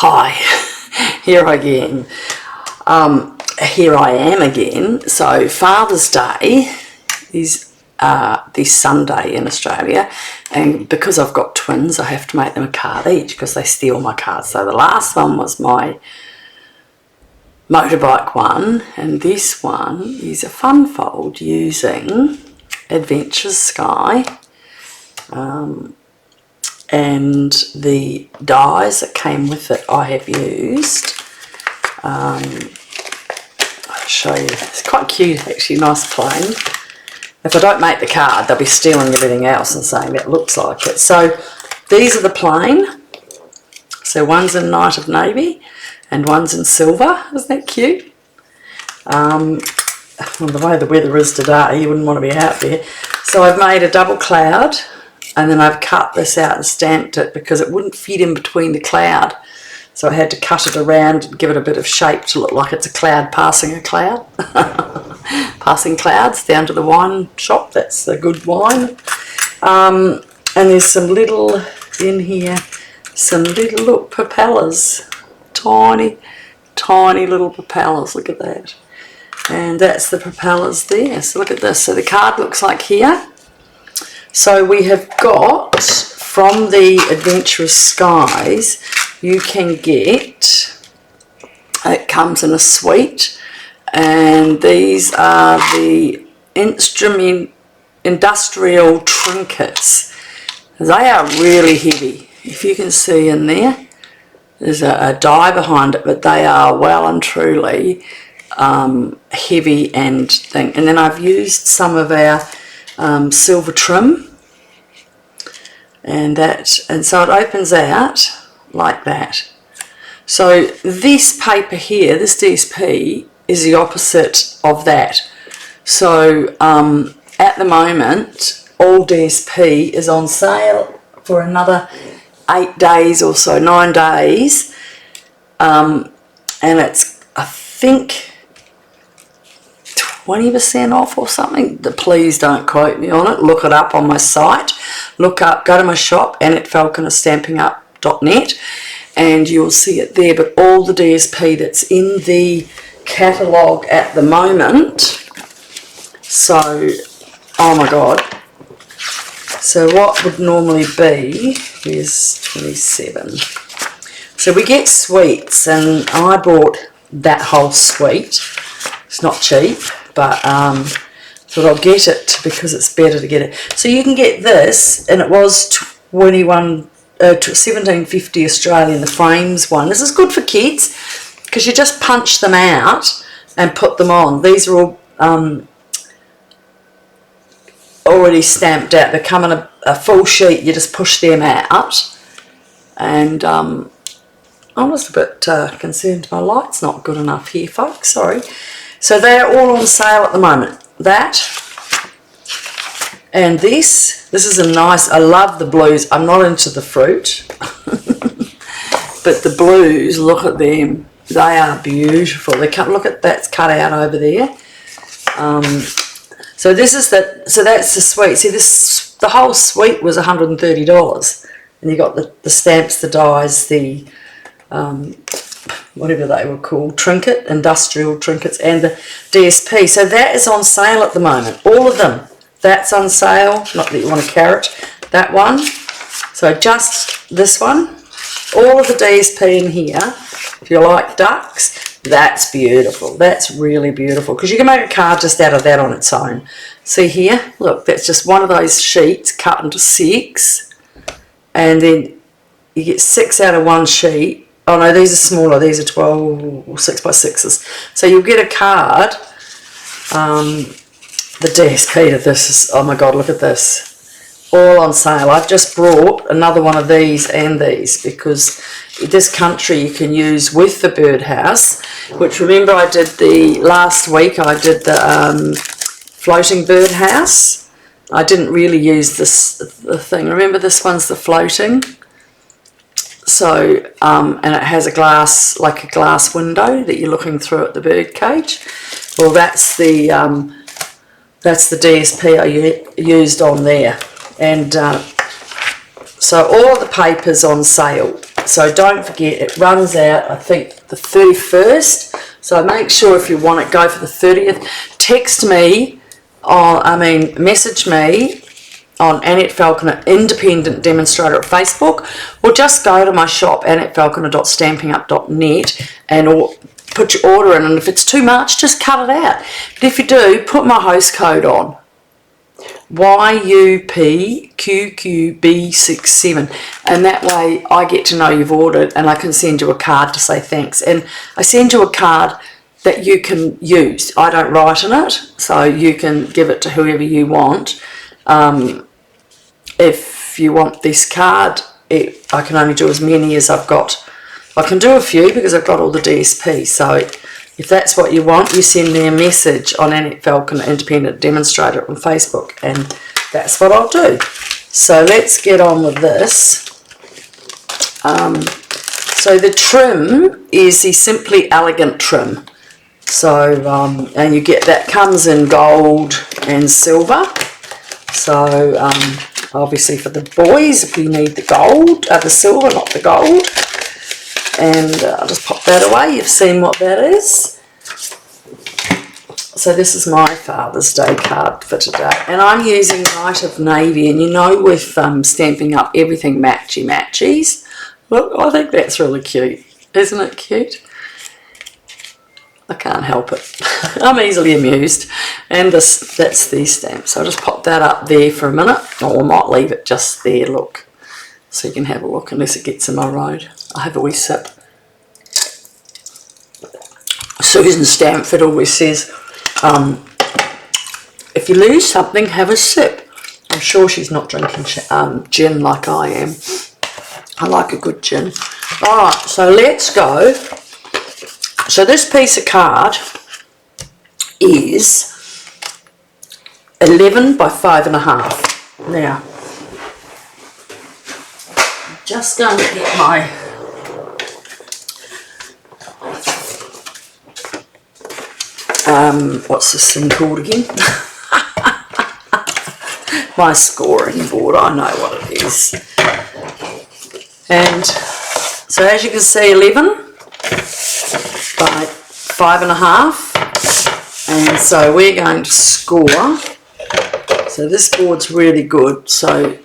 Hi, here again. Here I am again. So Father's Day is this Sunday in Australia, and because I've got twins I have to make them a card each because they steal my cards. So the last one was my motorbike one, and this one is a fun fold using Adventurous Sky. And the dies that came with it I have used. I'll show you. It's quite cute actually, nice plain. If I don't make the card they'll be stealing everything else and saying that looks like it. So these are the plain. So one's in Night of Navy and one's in silver. Isn't that cute? Well, the way the weather is today you wouldn't want to be out there. So I've made a double cloud. And then I've cut this out and stamped it because it wouldn't fit in between the cloud. So I had to cut it around and give it a bit of shape to look like it's a cloud passing a cloud. Passing clouds down to the wine shop. That's a good wine. And there's some little, in here, some little look, propellers. Tiny, tiny little propellers. Look at that. And that's the propellers there. So look at this. So the card looks like here. So we have got, from the Adventurous Skies, you can get, it comes in a suite, and these are the industrial trinkets. They are really heavy. If you can see in there, there's a die behind it, but they are well and truly heavy and thing. And then I've used some of our silver trim, and so it opens out like that. So this paper here, this DSP, is the opposite of that. So at the moment all DSP is on sale for another 8 days or so, 9 days, and it's, I think, 20% off or something. Please don't quote me on it. Look it up on my site. Look up, go to my shop, annetteFalconerstampingup.net, and you'll see it there. But all the DSP that's in the catalogue at the moment. So, oh my God. So what would normally be is 27. So we get sweets, and I bought that whole suite. It's not cheap, but thought I'll get it because it's better to get it. So you can get this, and it was $17.50 Australian, the frames one. This is good for kids because you just punch them out and put them on. These are all already stamped out. They come in a full sheet. You just push them out, and I was a bit concerned my light's not good enough here, folks. Sorry. So they're all on sale at the moment. That and this is a nice, I love the blues. I'm not into the fruit, but the blues, look at them. They are beautiful. They come, look at that's cut out over there. So this is so that's the suite. See, the whole suite was $130, and you got the stamps, the dies, the whatever they were called, trinket, industrial trinkets, and the DSP. So that is on sale at the moment. All of them. That's on sale. Not that you want a carrot. That one. So just this one. All of the DSP in here. If you like ducks, that's beautiful. That's really beautiful because you can make a card just out of that on its own. See here? Look, that's just one of those sheets cut into 6, and then you get 6 out of one sheet. Oh no, these are smaller. These are 12 or 6 by 6s. So you'll get a card. The DSP to this is, oh my God, look at this. All on sale. I've just brought another one of these and these because this country you can use with the birdhouse, which remember I did last week I did the floating birdhouse. I didn't really use the thing. Remember this one's the floating. So, and it has a glass, like a glass window that you're looking through at the bird cage. Well, that's the DSP I used on there. And so all of the paper's on sale. So don't forget, it runs out, I think, the 31st. So make sure if you want it, go for the 30th. Text me, message me on Annette Falconer, Independent Demonstrator at Facebook, or just go to my shop, annettefalconer.stampingup.net, and put your order in, and if it's too much, just cut it out. But if you do, put my host code on, YUPQQB67, and that way I get to know you've ordered, and I can send you a card to say thanks. And I send you a card that you can use. I don't write in it, so you can give it to whoever you want. If you want this card, I can only do as many as I've got. I can do a few because I've got all the DSP, so if that's what you want, you send me a message on Annette Falconer, Independent Demonstrator on Facebook, and that's what I'll do. So let's get on with this. So the trim is the Simply Elegant trim. So, and you get, that comes in gold and silver. So, obviously for the boys, if you need the gold, the silver, not the gold. And I'll just pop that away. You've seen what that is. So this is my Father's Day card for today. And I'm using Night of Navy. And you know, with Stampin' Up, everything matchy-matchies. Look, I think that's really cute. Isn't it cute? I can't help it. I'm easily amused. And that's the stamp. So I'll just pop that up there for a minute. Or I might leave it just there, look. So you can have a look unless it gets in my road. I'll have a wee sip. Susan Stamford always says, if you lose something, have a sip. I'm sure she's not drinking gin like I am. I like a good gin. Alright, so let's go. So this piece of card is 11 by 5.5. Now, I'm just going to get my what's this thing called again? My scoring board, I know what it is. And so as you can see, 11 by 5.5, and so we're going to score. So this board's really good. So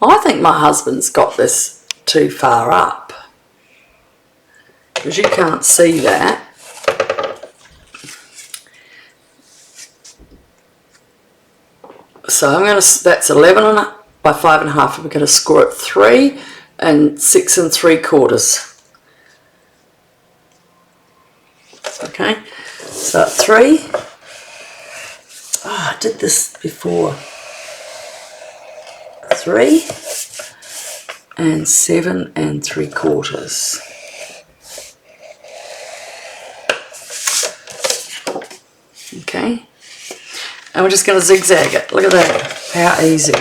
I think my husband's got this too far up, because you can't see that. So I'm going to, that's 11 by 5.5. We're going to score it 3 and 6 3/4. Okay, so 3. Oh, I did this before. 3 and 7 3/4. Okay. And we're just going to zigzag it. Look at that. How easy.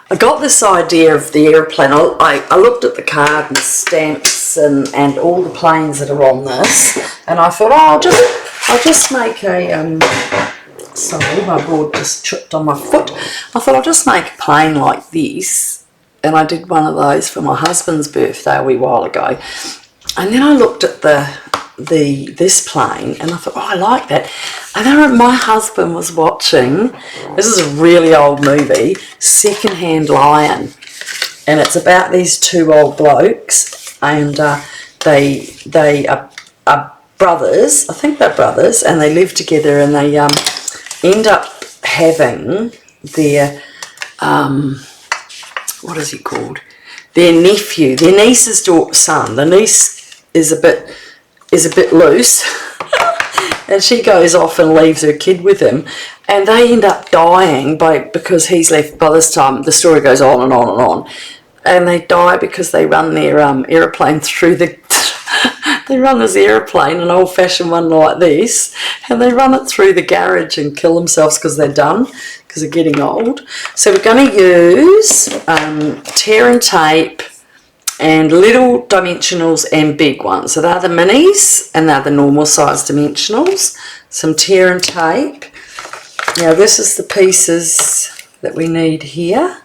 I got this idea of the airplane. I looked at the card and stamps and all the planes that are on this, and I thought, oh, I'll just make a sorry, my board just tripped on my foot. I thought I'll just make a plane like this, and I did one of those for my husband's birthday a wee while ago. And then I looked at this plane, and I thought, oh, I like that. And then my husband was watching, this is a really old movie, Secondhand Lion, and it's about these two old blokes, and they are brothers. I think they're brothers, and they live together, and they end up having their what is he called? Their nephew, their niece's son. The niece is a bit loose, and she goes off and leaves her kid with him, and they end up dying because he's left. By this time, the story goes on and on and on, and they die because they run their aeroplane through the. They run this aeroplane, an old-fashioned one like this, and they run it through the garage and kill themselves because they're done, because they're getting old. So we're going to use tear and tape and little dimensionals and big ones. So they're the minis and they're the normal size dimensionals. Some tear and tape. Now this is the pieces that we need here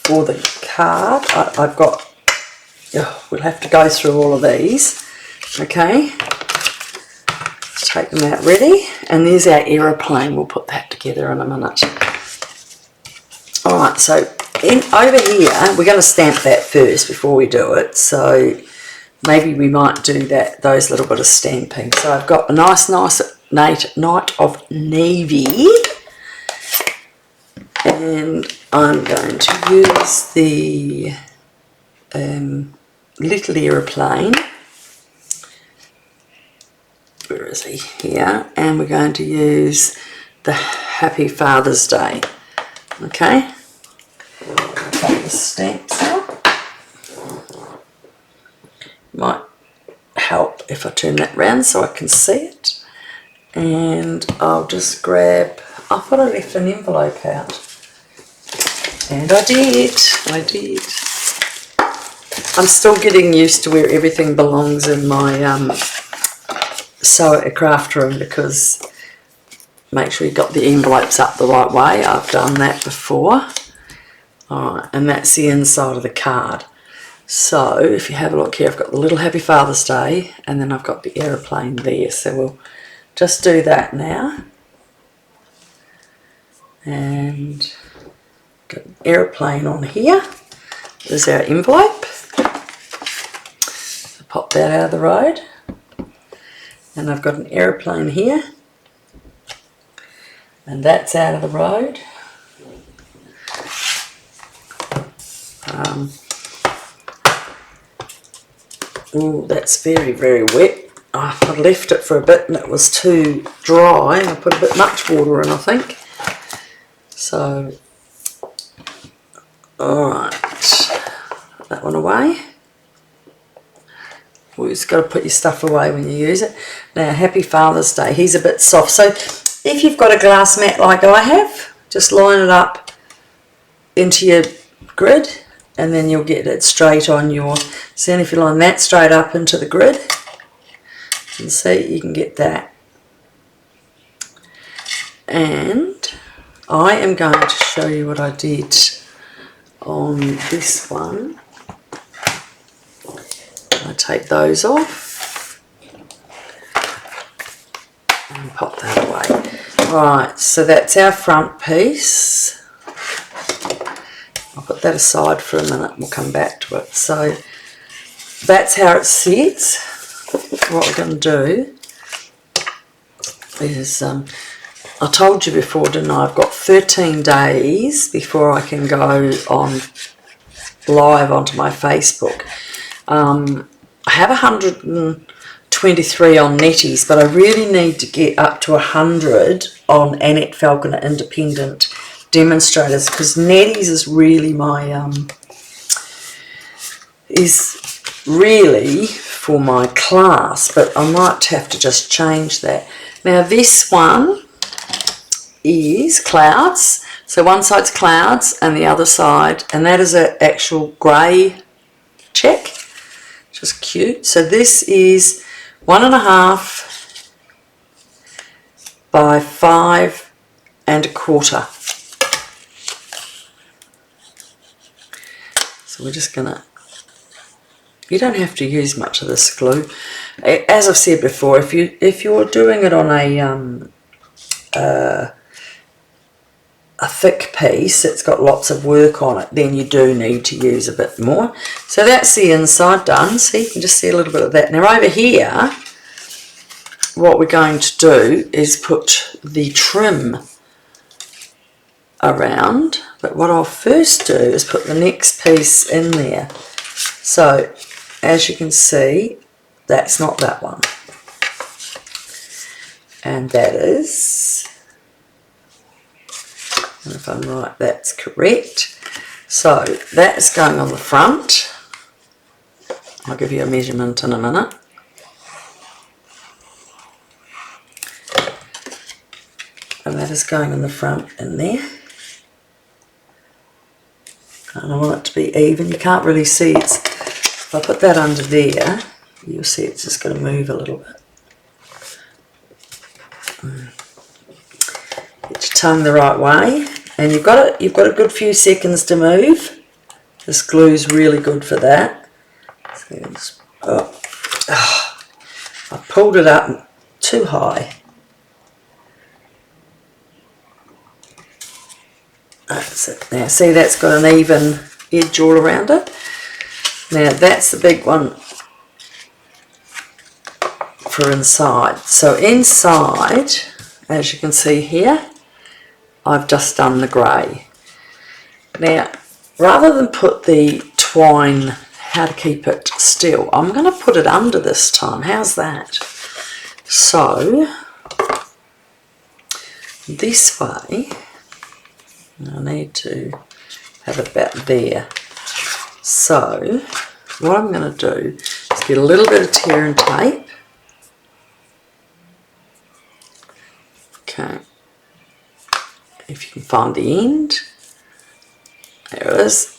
for the card. I've got, we'll have to go through all of these. Okay, let's take them out ready. And there's our aeroplane. We'll put that together in a minute. Alright, so over here, we're going to stamp that first before we do it. So maybe we might do those little bit of stamping. So I've got a nice night of navy. And I'm going to use the little aeroplane. Where is he? Here. And we're going to use the Happy Father's Day. Okay. Take the stamps out. Might help if I turn that round so I can see it. And I'll just grab, I thought I left an envelope out. And I did. I'm still getting used to where everything belongs in my craft room, because make sure you got the envelopes up the right way. I've done that before. Alright, and that's the inside of the card. So if you have a look here, I've got the little Happy Father's Day, and then I've got the aeroplane there. So we'll just do that now. And got an aeroplane on here. There's our envelope. So pop that out of the road. And I've got an aeroplane here. And that's out of the road. Oh, that's very, very wet. I left it for a bit and it was too dry. I put a bit much water in, I think. So, alright, that one away. Always got to put your stuff away when you use it. Now, Happy Father's Day, he's a bit soft. So, if you've got a glass mat like I have, just line it up into your grid and then you'll get it straight on your... See, if you line that straight up into the grid, you can see you can get that. And I am going to show you what I did on this one. I take those off and pop that away. Right, so that's our front piece. I'll put that aside for a minute and we'll come back to it. So that's how it sits. What we're going to do is, I told you before, didn't I? I've got 13 days before I can go on live onto my Facebook. I have 123 on Netties, but I really need to get up to 100 on Annette Falconer Independent Demonstrators, because Netties is really my for my class, but I might have to just change that. Now this one is clouds, so one side's clouds and the other side, and that is an actual grey check, just cute. So this is 1.5 by 5 1/4. So we're just gonna, you don't have to use much of this glue. As I've said before, if you're doing it on a thick piece, it's got lots of work on it, then you do need to use a bit more. So that's the inside done. So you can just see a little bit of that. Now over here, what we're going to do is put the trim around, but what I'll first do is put the next piece in there. So as you can see, that's not that one, and that is, and if I'm right, that's correct. So that's going on the front. I'll give you a measurement in a minute. And that is going in the front in there. And I want it to be even. You can't really see it. If I put that under there, you'll see it's just going to move a little bit. Get your tongue the right way, and you've got a good few seconds to move. This glue's really good for that. So I pulled it up too high. That's it. Now see, that's got an even edge all around it. Now that's the big one for inside. So inside, as you can see here, I've just done the grey. Now, rather than put the twine, how to keep it still, I'm going to put it under this time. How's that? So, this way, I need to have it about there. So, what I'm going to do is get a little bit of tear and tape. Okay. If you can find the end. There it is.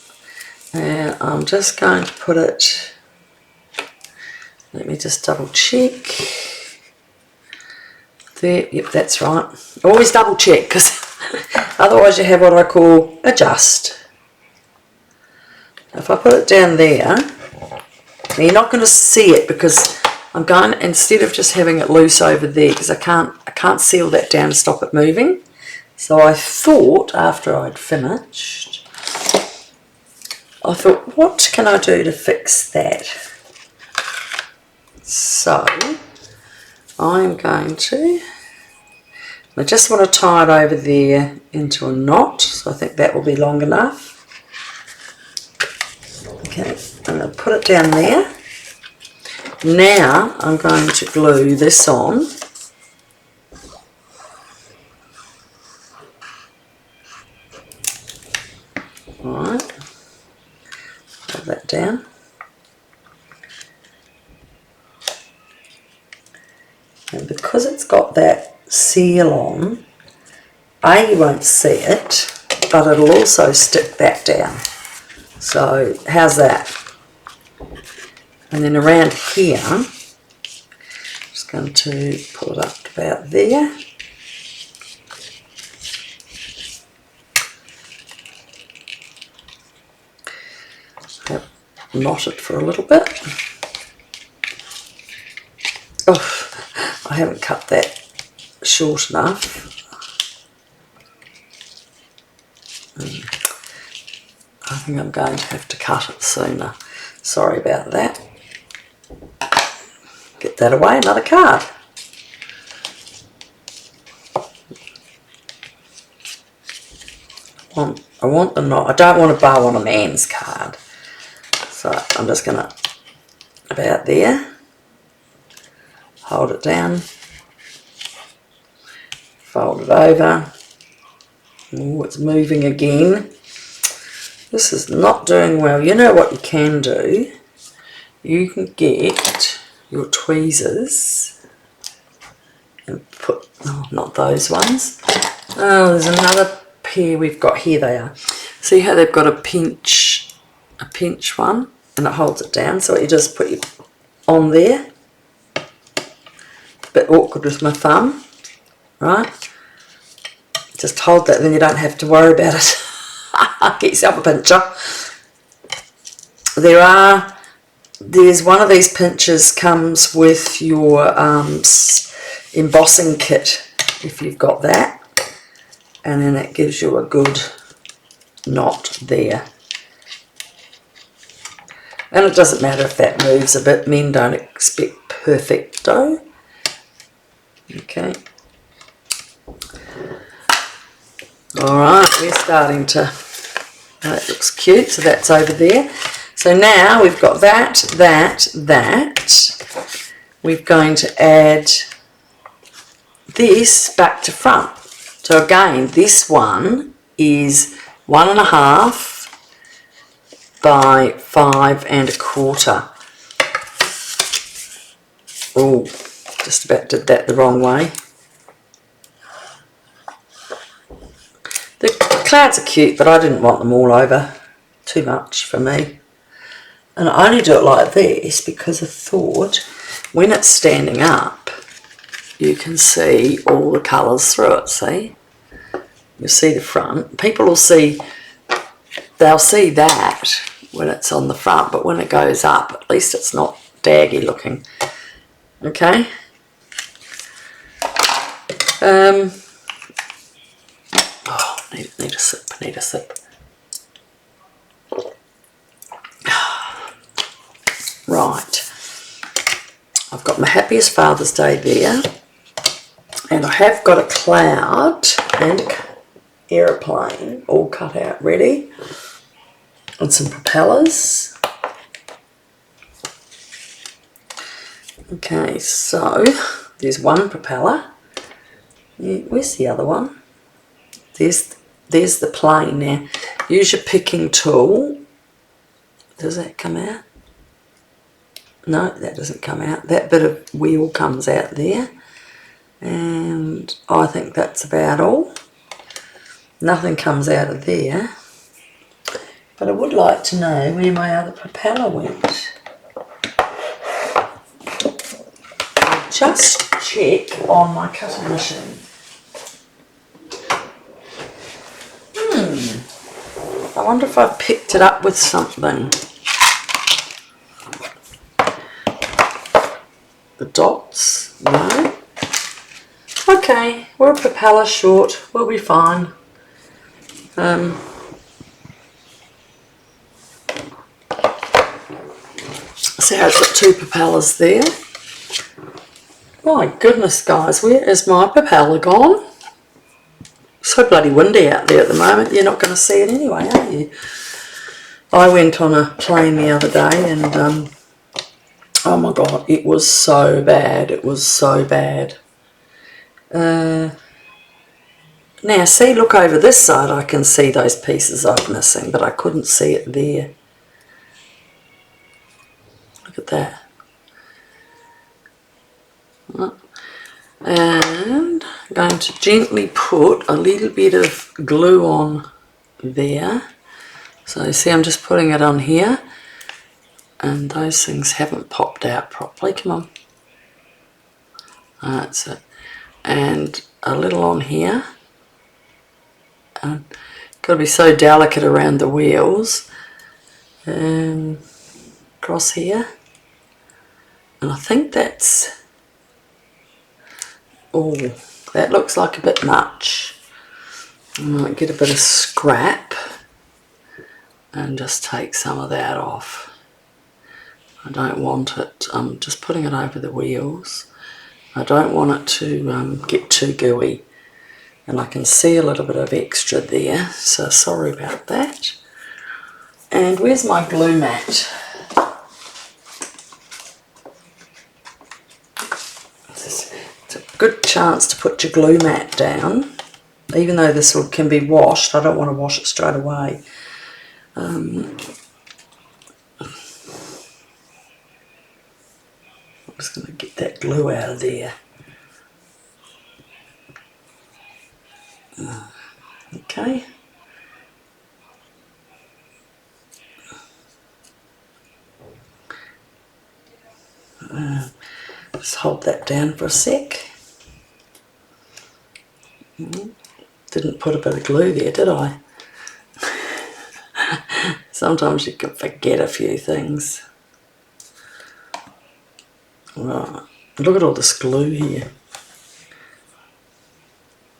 And I'm just going to put it, let me just double check. There, yep, that's right. Always double check, because otherwise you have what I call a just. If I put it down there, you're not going to see it, because I'm going, instead of just having it loose over there, because I can't seal that down to stop it moving. So I thought, after I'd finished, I thought, what can I do to fix that? So I'm going to, I just want to tie it over there into a knot, so I think that will be long enough. Okay, I'm going to put it down there. Now I'm going to glue this on. Alright, hold that down. And because it's got that seal on, you won't see it, but it'll also stick that down. So how's that? And then around here, I'm just going to pull it up to about there. Knot it for a little bit. Oh, I haven't cut that short enough. I think I'm going to have to cut it sooner. Sorry about that. Get that away, another card. I want the knot. I don't want a bow on a man's card. So I'm just going to, about there, hold it down, fold it over. Oh, it's moving again. This is not doing well. You know what you can do? You can get your tweezers and put, oh, not those ones. Oh, there's another pair we've got here. They are. See how they've got a pinch one, and it holds it down. So you just put your on there. A bit awkward with my thumb, right? Just hold that, then you don't have to worry about it. Get yourself a pincher. There's one of these pinchers comes with your embossing kit, if you've got that, and then it gives you a good knot there. And it doesn't matter if that moves a bit. Men don't expect perfecto. Okay. Alright, we're starting to, that looks cute, so that's over there. So now we've got that. We're going to add this back to front. So again, this one is 1.5 by 5 1/4. Oh, just about did that the wrong way. The clouds are cute, but I didn't want them all over. Too much for me. And I only do it like this because I thought when it's standing up, you can see all the colours through it, see? you'll see the front. People will see, they'll see that when it's on the front, but when it goes up, at least it's not daggy looking. Okay. Oh, need a sip. Right. I've got my Happiest Father's Day there. And I have got a cloud and an aeroplane all cut out ready. And some propellers. Okay, so there's one propeller. Where's the other one? There's the plane now. Use your picking tool. Does that come out? No, that doesn't come out. That bit of wheel comes out there. And I think that's about all. Nothing comes out of there. But I would like to know where my other propeller went. I'll just check on my cutting machine. I wonder if I picked it up with something. The dots? No. Okay, we're a propeller short. We'll be fine. See how it's got two propellers there. My goodness, guys, where is my propeller gone? So bloody windy out there at the moment. You're not going to see it anyway, are you? I went on a plane the other day and oh my god, it was so bad. It was so bad. Now see, look over this side, I can see those pieces I'm missing, but I couldn't see it there. Look at that. And I'm going to gently put a little bit of glue on there. So you see, I'm just putting it on here, and those things haven't popped out properly. Come on. That's it. And a little on here. Got to be so delicate around the wheels. And across here. And I think that's... Oh, that looks like a bit much. I might get a bit of scrap and just take some of that off. I don't want it, I'm just putting it over the wheels. I don't want it to get too gooey. And I can see a little bit of extra there, so sorry about that. And where's my glue mat? It's a good chance to put your glue mat down. Even though this can be washed, I don't want to wash it straight away. I'm just going to get that glue out of there. Okay. Just hold that down for a sec. Didn't put a bit of glue there, did I? Sometimes you can forget a few things. Right. Look at all this glue here.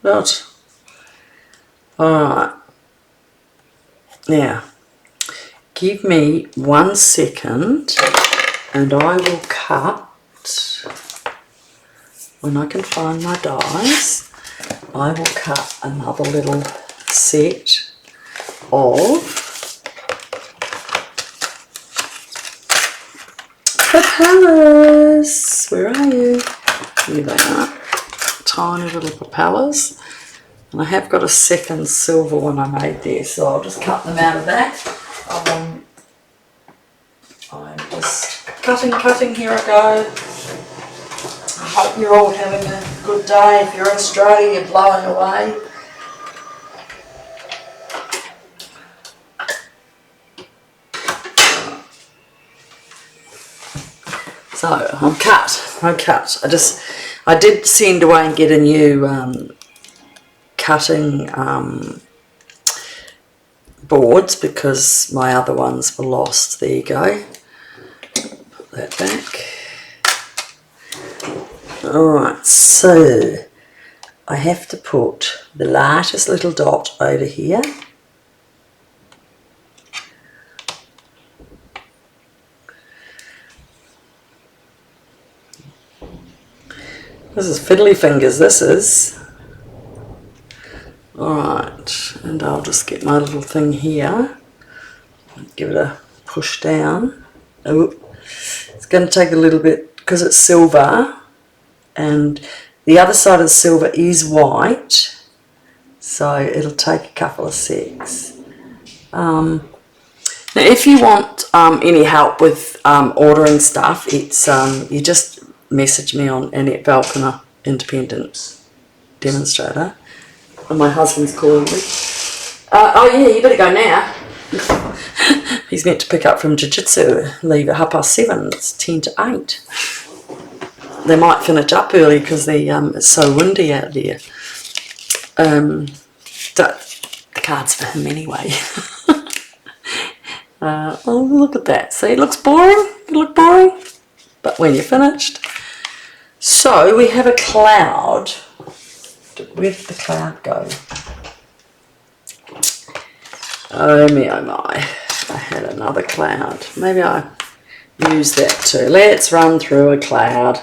Right. Alright. Now, give me 1 second and I will cut, when I can find my dies, I will cut another little set of propellers. Where are you? Here they are. Tiny little propellers. And I have got a second silver one I made there, so I'll just cut them out of that. I'm just cutting, here I go. I hope you're all having a good day. If you're in Australia, you're blowing away. So I'm cut. I did send away and get a new cutting boards because my other ones were lost. There you go. Put that back. Alright, so I have to put the lightest little dot over here. This is fiddly fingers, this is. Alright, and I'll just get my little thing here. Give it a push down. Oh, it's going to take a little bit because it's silver, and the other side of the silver is white, so it'll take a couple of secs. Now if you want any help with ordering stuff, it's you just message me on Annette Valkner, Independent Demonstrator. And my husband's calling me. Oh yeah, you better go now. He's meant to pick up from jiu-jitsu, leave at 7:30. It's 10 to 8. They might finish up early because it's so windy out there. The card's for him anyway. Oh, look at that. See, it looks boring. You look boring. But when you're finished. So we have a cloud. Where did the cloud go? Oh me, oh my. I had another cloud. Maybe I used that too. Let's run through a cloud.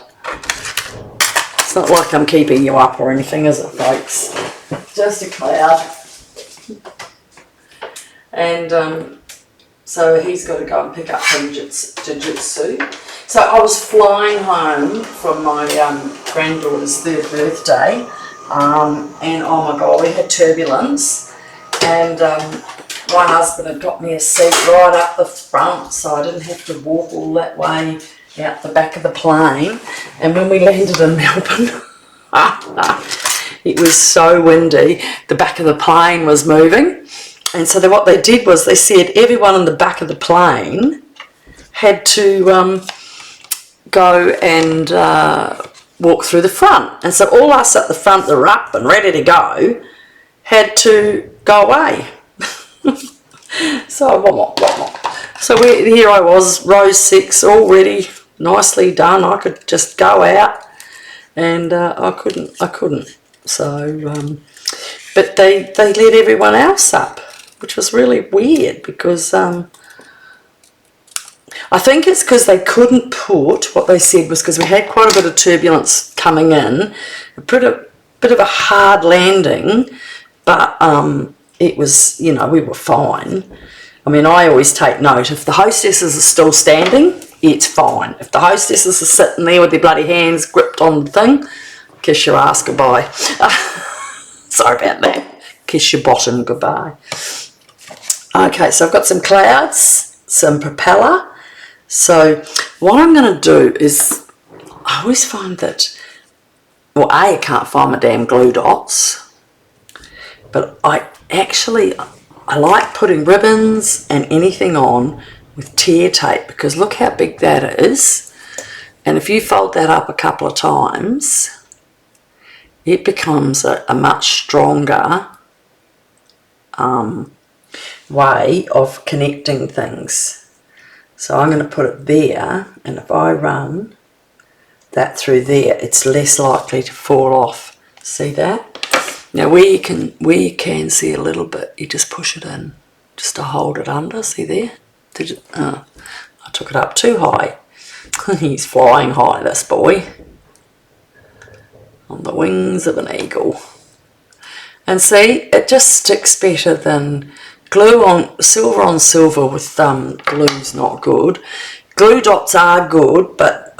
It's not like I'm keeping you up or anything, is it, folks? Just a cloud. And so he's got to go and pick up some jiu-jitsu. So I was flying home from my granddaughter's 3rd birthday, and oh my god, we had turbulence, and my husband had got me a seat right up the front, so I didn't have to walk all that way out the back of the plane. And when we landed in Melbourne, it was so windy, the back of the plane was moving, and so what they did was they said everyone in the back of the plane had to go and walk through the front, and so all us at the front that were up and ready to go had to go away. So here I was, row 6, all ready, nicely done. I could just go out, and I couldn't. So but they let everyone else up, which was really weird because I think it's because they couldn't put, what they said was because we had quite a bit of turbulence coming in, a bit of a hard landing, but it was, you know, we were fine. I mean, I always take note, if the hostesses are still standing, it's fine. If the hostesses are sitting there with their bloody hands gripped on the thing, kiss your ass goodbye. Sorry about that. Kiss your bottom goodbye. Okay, so I've got some clouds, some propeller. So what I'm going to do is, I always find that, well, I can't find my damn glue dots, but I like putting ribbons and anything on with tear tape, because look how big that is, and if you fold that up a couple of times, it becomes a much stronger way of connecting things. So I'm going to put it there, and if I run that through there, it's less likely to fall off. See that? Now where you can see a little bit, you just push it in, just to hold it under. See there? I took it up too high. He's flying high, this boy, on the wings of an eagle. And see, it just sticks better than glue on silver with glue's not good. Glue dots are good, but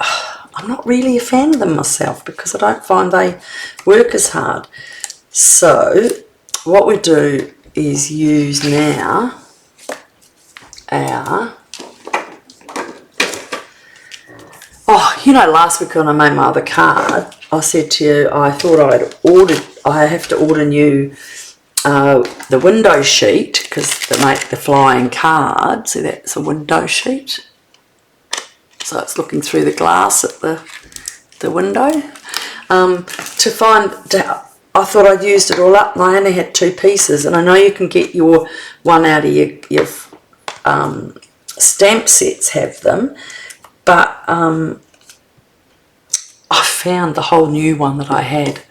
I'm not really a fan of them myself because I don't find they work as hard. So what we do is use now our, you know, last week when I made my other card, I said to you I thought I have to order new the window sheet, because they make the flying card. See, that's a window sheet, so it's looking through the glass at the window. I thought I'd used it all up and I only had 2 pieces, and I know you can get your one out of your stamp sets have them, but I found the whole new one that I had.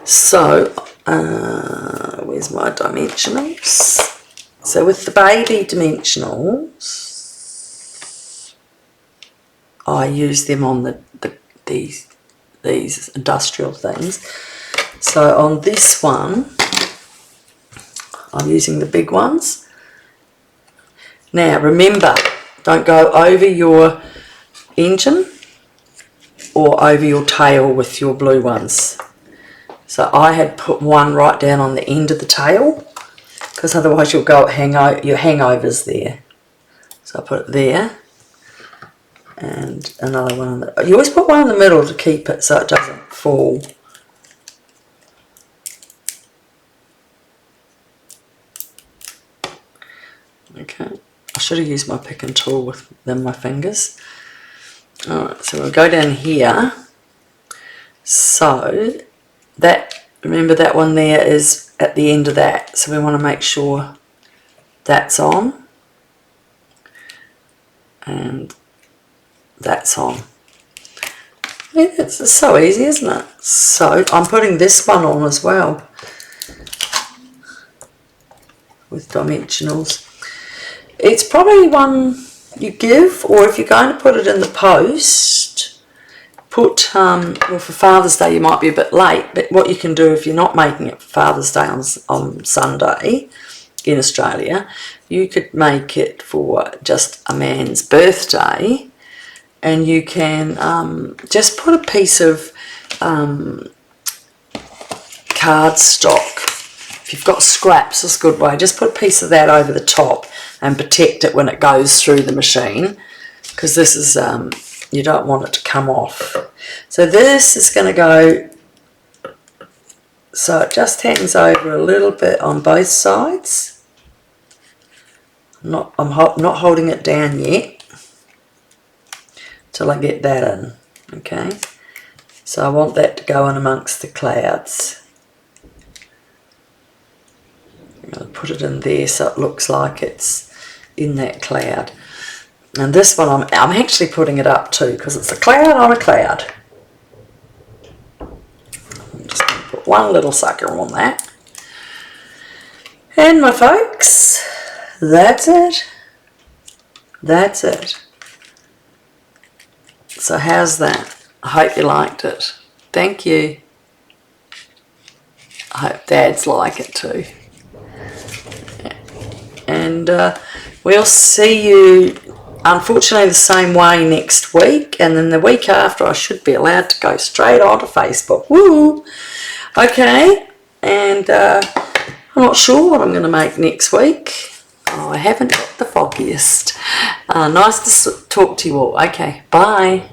So where's my dimensionals? So with the baby dimensionals, I use them on these industrial things. So on this one, I'm using the big ones. Now remember, don't go over your engine or over your tail with your blue ones. So I had put one right down on the end of the tail, because otherwise you'll go your hangovers there. So I put it there, and another one. You always put one in the middle to keep it so it doesn't fall. Okay, I should have used my picking tool than my fingers. Alright, so we'll go down here. So remember that one there is at the end of that, so we want to make sure that's on and that's on. Yeah, it's so easy, isn't it? So I'm putting this one on as well with dimensionals. It's probably one you give, or if you're going to put it in the post, put, well, for Father's Day you might be a bit late, but what you can do if you're not making it for Father's Day on Sunday in Australia, you could make it for just a man's birthday, and you can just put a piece of cardstock. If you've got scraps, it's a good way. Just put a piece of that over the top and protect it when it goes through the machine, because this is, you don't want it to come off. So this is going to go, so it just hangs over a little bit on both sides. I'm not holding it down yet till I get that in. Okay, so I want that to go in amongst the clouds. I'm going to put it in there so it looks like it's in that cloud. And this one I'm actually putting it up too, because it's a cloud on a cloud. I'm just going to put one little sucker on that. And my folks, that's it. That's it. So how's that? I hope you liked it. Thank you. I hope Dads like it too. And we'll see you, unfortunately, the same way next week, and then the week after I should be allowed to go straight onto Facebook. Woo! Okay, and I'm not sure what I'm going to make next week. Oh, I haven't got the foggiest. Nice to talk to you all. Okay, bye.